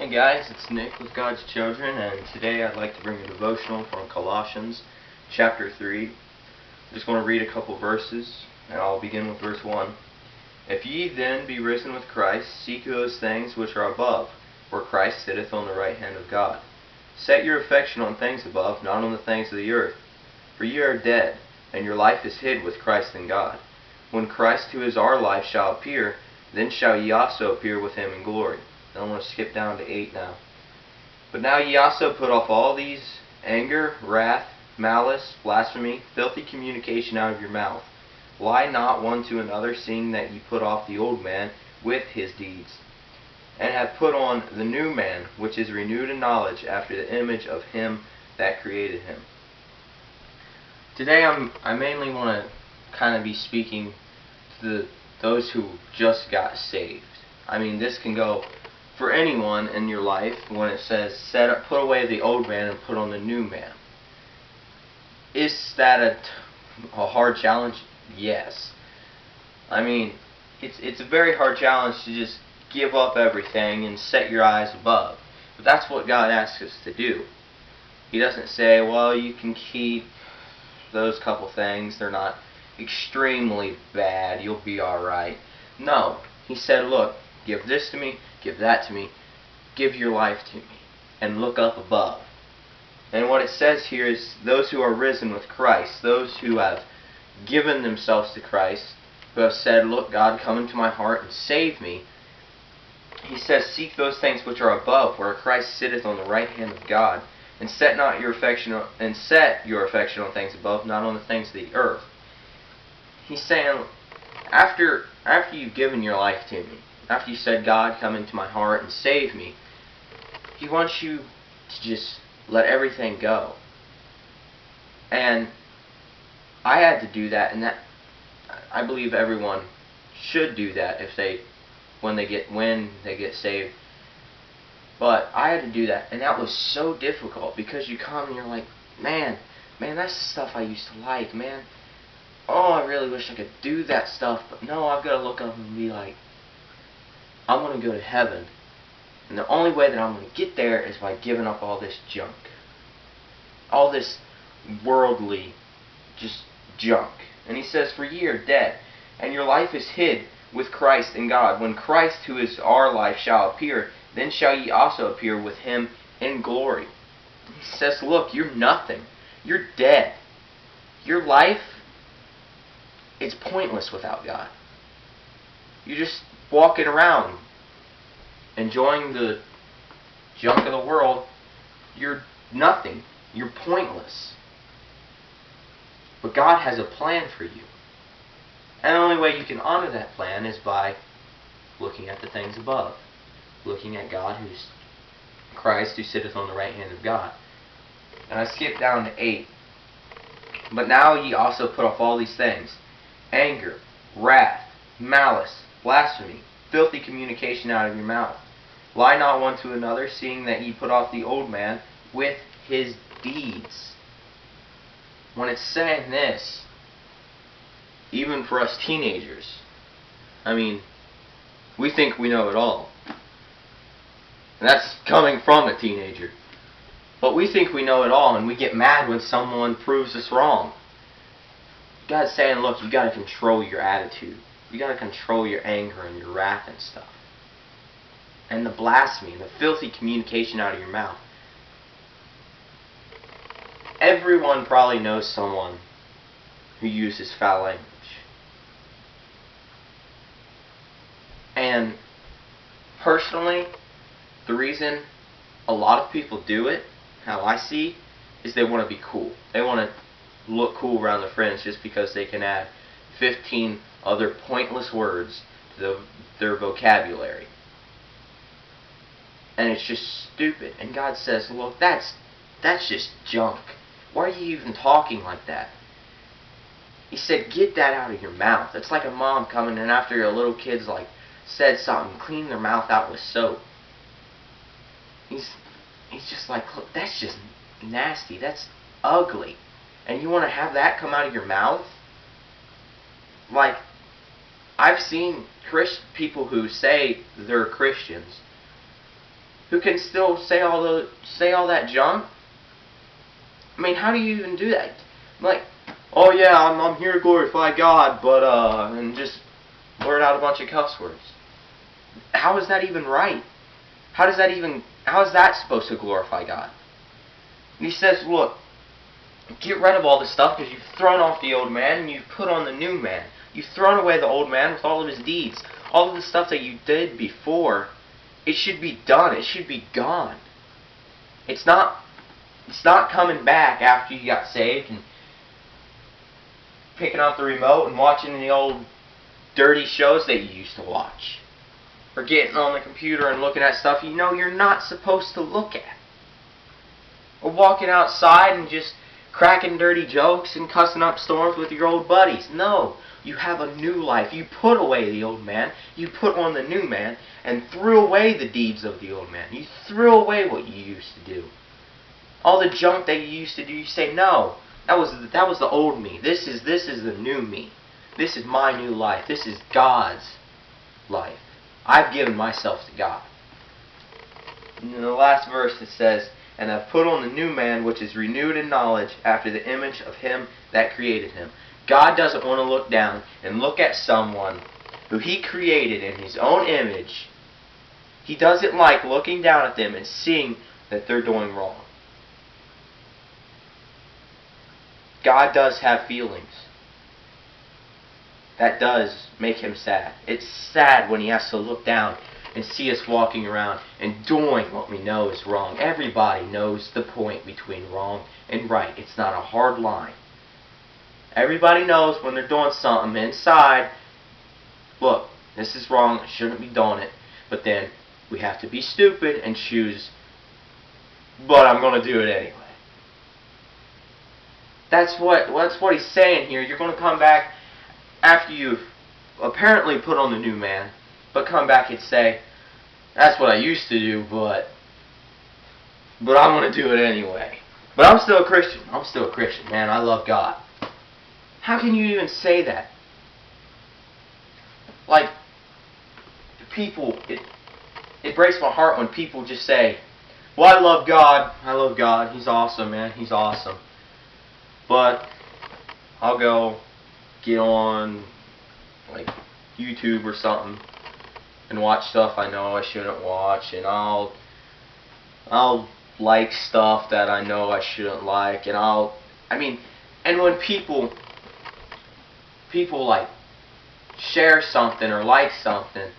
Hey guys, it's Nick with God's Children, and today I'd like to bring a devotional from Colossians chapter 3. I'm just going to read a couple verses, and I'll begin with verse 1. If ye then be risen with Christ, seek those things which are above, where Christ sitteth on the right hand of God. Set your affection on things above, not on the things of the earth. For ye are dead, and your life is hid with Christ in God. When Christ, who is our life, shall appear, then shall ye also appear with him in glory. And I'm going to skip down to 8 now. But now ye also put off all these: anger, wrath, malice, blasphemy, filthy communication out of your mouth. Lie not one to another, seeing that ye put off the old man with his deeds, and have put on the new man, which is renewed in knowledge after the image of him that created him. Today I mainly want to kind of be speaking to those who just got saved. I mean, this can go for anyone in your life when it says, put away the old man and put on the new man. Is that a hard challenge? Yes. I mean, it's a very hard challenge to just give up everything and set your eyes above. But that's what God asks us to do. He doesn't say, well, you can keep those couple things. They're not extremely bad. You'll be alright. No. He said, look, give this to me, give that to me, give your life to me, and look up above. And what it says here is those who are risen with Christ, those who have given themselves to Christ, who have said, look, God, come into my heart and save me. He says, seek those things which are above, where Christ sitteth on the right hand of God, and set your affection on things above, not on the things of the earth. He's saying, after you've given your life to me, after you said, God, come into my heart and save me, He wants you to just let everything go. And I had to do that, and that I believe everyone should do that when they get saved. But I had to do that, and that was so difficult, because you come and you're like, man, that's the stuff I used to like, man. Oh, I really wish I could do that stuff, but no, I've got to look up and be like, I want to go to heaven, and the only way that I'm going to get there is by giving up all this junk. All this worldly just junk. And he says, for ye are dead, and your life is hid with Christ in God. When Christ, who is our life, shall appear, then shall ye also appear with him in glory. He says, look, you're nothing. You're dead. Your life, it's pointless without God. You're just walking around enjoying the junk of the world. You're nothing. You're pointless. But God has a plan for you. And the only way you can honor that plan is by looking at the things above. Looking at God, who's Christ, who sitteth on the right hand of God. And I skip down to 8. But now ye also put off all these things: anger, wrath, malice, blasphemy, filthy communication out of your mouth. Lie not one to another, seeing that ye put off the old man with his deeds. When it's saying this, even for us teenagers, I mean, we think we know it all. And that's coming from a teenager. But we think we know it all, and we get mad when someone proves us wrong. God's saying, look, you got to control your attitude. You got to control your anger and your wrath and stuff. And the blasphemy and the filthy communication out of your mouth. Everyone probably knows someone who uses foul language. And personally, the reason a lot of people do it, how I see, is they want to be cool. They want to look cool around their friends just because they can add 15 other pointless words to their vocabulary. And it's just stupid. And God says, look, that's just junk. Why are you even talking like that? He said, get that out of your mouth. It's like a mom coming in after a little kid's like said something, cleaning their mouth out with soap. He's just like, look, that's just nasty. That's ugly. And you want to have that come out of your mouth? Like, I've seen people who say they're Christians, who can still say all that junk? I mean, how do you even do that? Like, oh yeah, I'm here to glorify God, but and just blurt out a bunch of cuss words. How is that even right? How is that supposed to glorify God? And he says, look, get rid of all this stuff because you've thrown off the old man and you've put on the new man. You've thrown away the old man with all of his deeds. All of the stuff that you did before, it should be done. It should be gone. It's not coming back after you got saved and picking up the remote and watching the old dirty shows that you used to watch. Or getting on the computer and looking at stuff you know you're not supposed to look at. Or walking outside and just cracking dirty jokes and cussing up storms with your old buddies. No, you have a new life. You put away the old man, you put on the new man, and threw away the deeds of the old man. You threw away what you used to do. All the junk that you used to do, you say, no, that was the old me. This is the new me. This is my new life. This is God's life. I've given myself to God. And in the last verse it says, and have put on the new man, which is renewed in knowledge after the image of him that created him. God doesn't want to look down and look at someone who he created in his own image. He doesn't like looking down at them and seeing that they're doing wrong. God does have feelings. That does make him sad. It's sad when he has to look down and see us walking around and doing what we know is wrong. Everybody knows the point between wrong and right. It's not a hard line. Everybody knows when they're doing something inside, look, this is wrong, I shouldn't be doing it. But then we have to be stupid and choose, but I'm going to do it anyway. That's what he's saying here. You're going to come back after you've apparently put on the new man, but come back and say, that's what I used to do, but I'm going to do it anyway. But I'm still a Christian. I'm still a Christian, man. I love God. How can you even say that? Like, people, it breaks my heart when people just say, well, I love God. I love God. He's awesome, man. He's awesome. But I'll go get on like YouTube or something and watch stuff I know I shouldn't watch, and I'll like stuff that I know I shouldn't like, and when people like share something or like something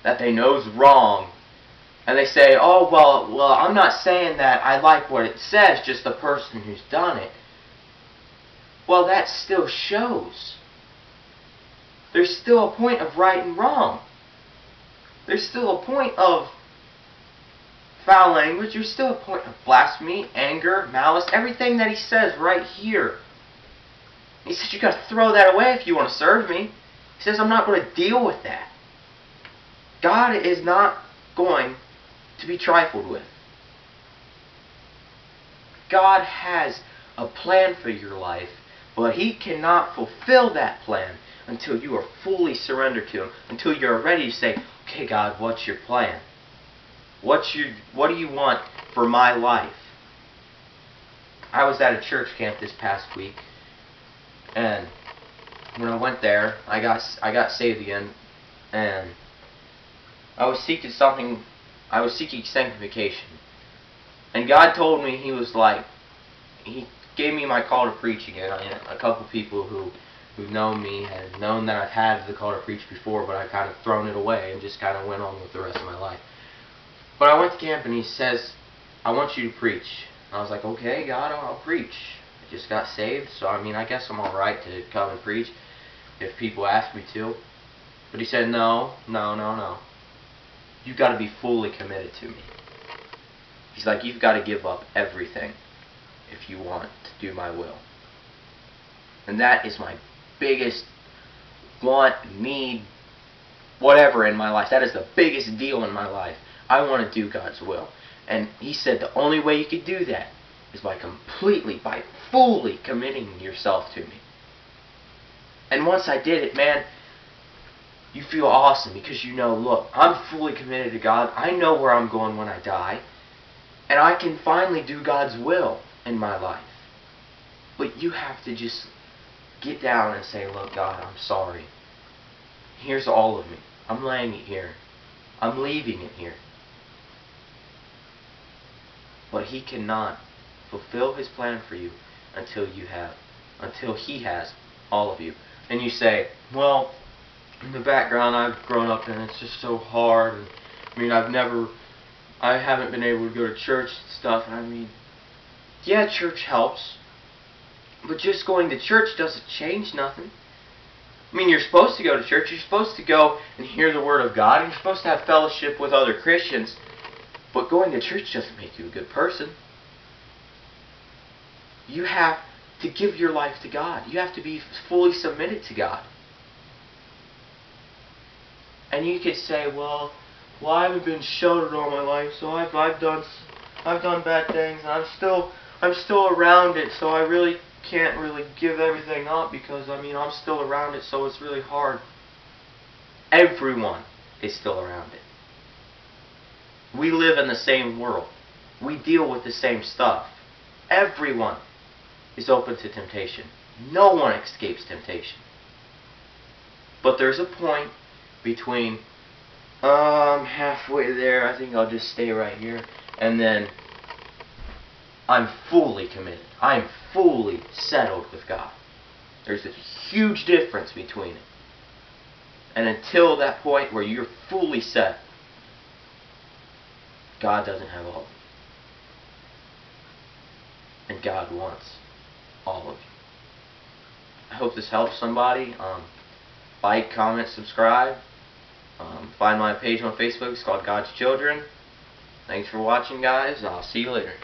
that they know is wrong, and they say, oh well I'm not saying that I like what it says, just the person who's done it. Well, that still shows. There's still a point of right and wrong. There's still a point of foul language. There's still a point of blasphemy, anger, malice, everything that he says right here. He says you got to throw that away if you want to serve me. He says I'm not going to deal with that. God is not going to be trifled with. God has a plan for your life, but he cannot fulfill that plan until you are fully surrendered to him, until you're ready to say, okay God, what's your plan? What do you want for my life? I was at a church camp this past week, and when I went there, I got saved again, and I was seeking sanctification. And God told me, he gave me my call to preach again. A couple people who've known me have known that I've had the call to preach before, but I've kind of thrown it away and just kind of went on with the rest of my life. But I went to camp and he says, I want you to preach. And I was like, okay, God, I'll preach. I just got saved, so I guess I'm alright to come and preach if people ask me to. But he said, no. You've got to be fully committed to me. He's like, you've got to give up everything if you want to do my will. And that is my biggest want, need, whatever in my life. That is the biggest deal in my life. I want to do God's will. And he said the only way you could do that is by fully committing yourself to me. And once I did it, man, You feel awesome because you know, look, I'm fully committed to God. I know where I'm going when I die. And I can finally do God's will in my life. But you have to just get down and say, look, God, I'm sorry. Here's all of me. I'm laying it here. I'm leaving it here. But He cannot fulfill His plan for you until He has all of you. And you say, well, in the background I've grown up in, it's just so hard. And, I mean, I haven't been able to go to church and stuff. And I mean, yeah, church helps. But just going to church doesn't change nothing. I mean, you're supposed to go to church. You're supposed to go and hear the Word of God. You're supposed to have fellowship with other Christians. But going to church doesn't make you a good person. You have to give your life to God. You have to be fully submitted to God. And you could say, well, I haven't been sheltered all my life, so I've done bad things, and I'm still around it, so I really can't really give everything up because I'm still around it, so it's really hard. Everyone is still around it. We live in the same world. We deal with the same stuff. Everyone is open to temptation. No one escapes temptation. But there's a point between, I'm halfway there, I think I'll just stay right here, and then I'm fully committed. I'm fully settled with God. There's a huge difference between it. And until that point where you're fully set, God doesn't have all of you. And God wants all of you. I hope this helps somebody. Like, comment, subscribe. Find my page on Facebook. It's called God's Children. Thanks for watching, guys. I'll see you later.